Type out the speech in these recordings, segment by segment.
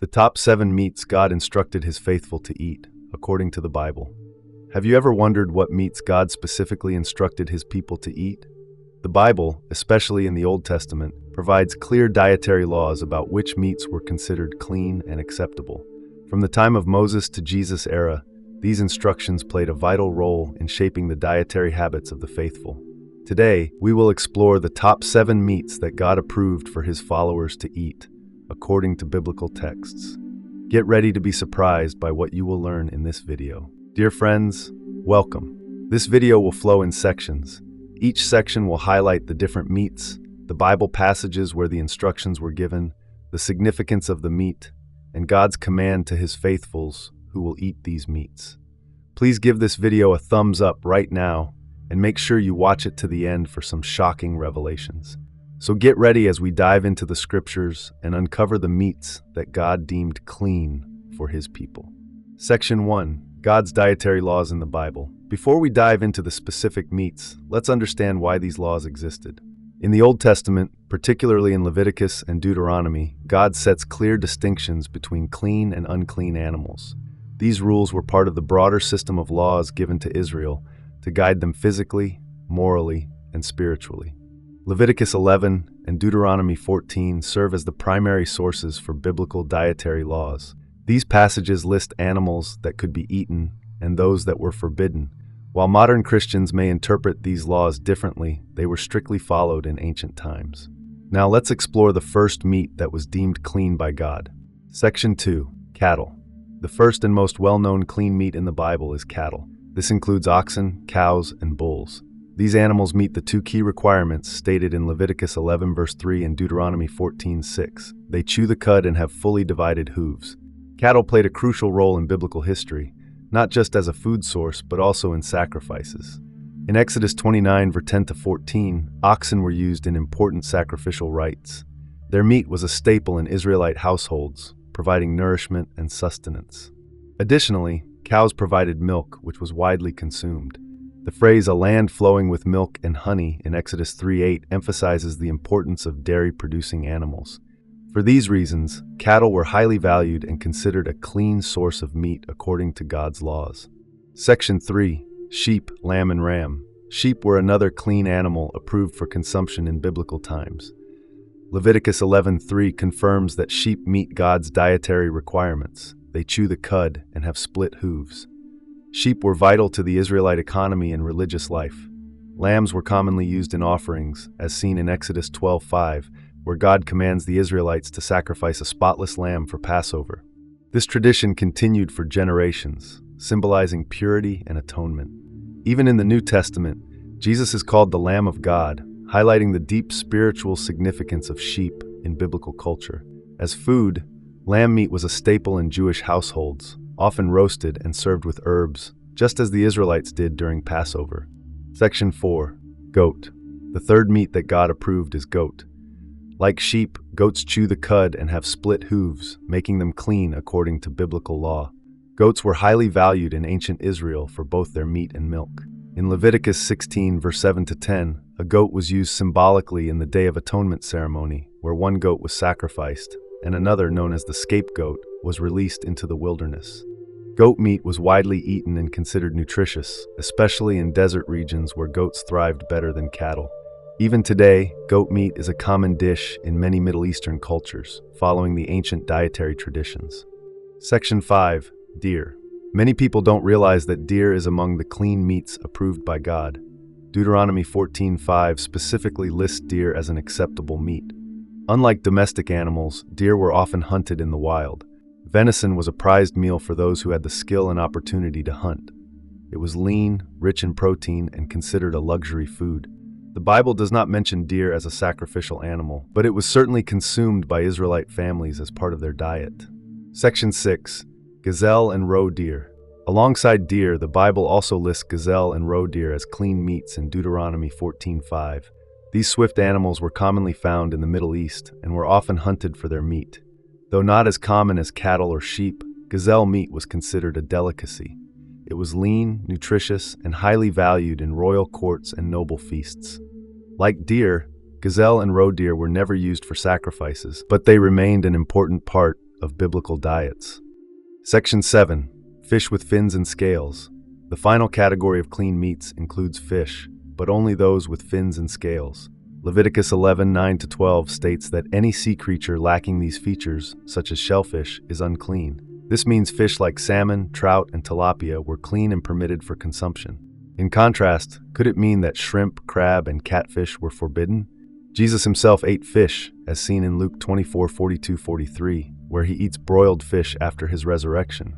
The top 7 meats God instructed his faithful to eat, according to the Bible. Have you ever wondered what meats God specifically instructed his people to eat? The Bible, especially in the Old Testament, provides clear dietary laws about which meats were considered clean and acceptable. From the time of Moses to Jesus' era, these instructions played a vital role in shaping the dietary habits of the faithful. Today, we will explore the top 7 meats that God approved for his followers to eat, according to biblical texts. Get ready to be surprised by what you will learn in this video. Dear friends, welcome. This video will flow in sections. Each section will highlight the different meats, the Bible passages where the instructions were given, the significance of the meat, and God's command to his faithfuls who will eat these meats. Please give this video a thumbs up right now and make sure you watch it to the end for some shocking revelations. So get ready as we dive into the scriptures and uncover the meats that God deemed clean for his people. Section 1. God's dietary laws in the Bible. Before we dive into the specific meats, let's understand why these laws existed. In the Old Testament, particularly in Leviticus and Deuteronomy, God sets clear distinctions between clean and unclean animals. These rules were part of the broader system of laws given to Israel to guide them physically, morally, and spiritually. Leviticus 11 and Deuteronomy 14 serve as the primary sources for biblical dietary laws. These passages list animals that could be eaten and those that were forbidden. While modern Christians may interpret these laws differently, they were strictly followed in ancient times. Now let's explore the first meat that was deemed clean by God. Section 2. Cattle. The first and most well-known clean meat in the Bible is cattle. This includes oxen, cows, and bulls. These animals meet the 2 key requirements stated in Leviticus 11 verse 3 and Deuteronomy 14:6. They chew the cud and have fully divided hooves. Cattle played a crucial role in biblical history, not just as a food source, but also in sacrifices. In Exodus 29 verse 10-14, oxen were used in important sacrificial rites. Their meat was a staple in Israelite households, providing nourishment and sustenance. Additionally, cows provided milk, which was widely consumed. The phrase "a land flowing with milk and honey" in Exodus 3:8 emphasizes the importance of dairy-producing animals. For these reasons, cattle were highly valued and considered a clean source of meat according to God's laws. Section 3. Sheep, lamb, and ram. Sheep were another clean animal approved for consumption in biblical times. Leviticus 11:3 confirms that sheep meet God's dietary requirements. They chew the cud and have split hooves. Sheep were vital to the Israelite economy and religious life. Lambs were commonly used in offerings, as seen in Exodus 12:5, where God commands the Israelites to sacrifice a spotless lamb for Passover. This tradition continued for generations, symbolizing purity and atonement. Even in the New Testament, Jesus is called the Lamb of God, highlighting the deep spiritual significance of sheep in biblical culture. As food, lamb meat was a staple in Jewish households, often roasted and served with herbs, just as the Israelites did during Passover. Section 4. Goat. The third meat that God approved is goat. Like sheep, goats chew the cud and have split hooves, making them clean according to biblical law. Goats were highly valued in ancient Israel for both their meat and milk. In Leviticus 16 verse 7-10, a goat was used symbolically in the Day of Atonement ceremony, where one goat was sacrificed, and another, known as the scapegoat, was released into the wilderness. Goat meat was widely eaten and considered nutritious, especially in desert regions where goats thrived better than cattle. Even today, goat meat is a common dish in many Middle Eastern cultures, following the ancient dietary traditions. Section 5. Deer. Many people don't realize that deer is among the clean meats approved by God. Deuteronomy 14:5 specifically lists deer as an acceptable meat. Unlike domestic animals, deer were often hunted in the wild. Venison was a prized meal for those who had the skill and opportunity to hunt. It was lean, rich in protein, and considered a luxury food. The Bible does not mention deer as a sacrificial animal, but it was certainly consumed by Israelite families as part of their diet. Section 6. Gazelle and roe deer. Alongside deer, the Bible also lists gazelle and roe deer as clean meats in Deuteronomy 14:5. These swift animals were commonly found in the Middle East and were often hunted for their meat. Though not as common as cattle or sheep, gazelle meat was considered a delicacy. It was lean, nutritious, and highly valued in royal courts and noble feasts. Like deer, gazelle and roe deer were never used for sacrifices, but they remained an important part of biblical diets. Section 7. Fish with fins and scales. The final category of clean meats includes fish, but only those with fins and scales. Leviticus 11:9-12 states that any sea creature lacking these features, such as shellfish, is unclean. This means fish like salmon, trout, and tilapia were clean and permitted for consumption. In contrast, could it mean that shrimp, crab, and catfish were forbidden? Jesus himself ate fish, as seen in Luke 24:42-43, where he eats broiled fish after his resurrection.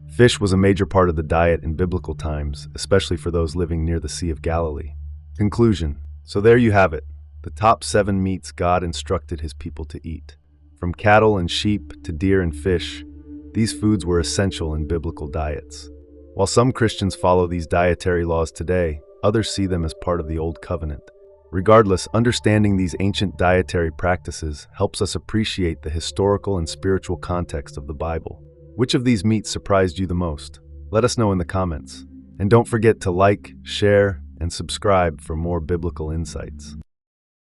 Fish was a major part of the diet in biblical times, especially for those living near the Sea of Galilee. Conclusion. So there you have it, the top 7 meats God instructed his people to eat. From cattle and sheep to deer and fish, these foods were essential in biblical diets. While some Christians follow these dietary laws today, others see them as part of the Old Covenant. Regardless, understanding these ancient dietary practices helps us appreciate the historical and spiritual context of the Bible. Which of these meats surprised you the most? Let us know in the comments. And don't forget to like, share, and subscribe for more biblical insights.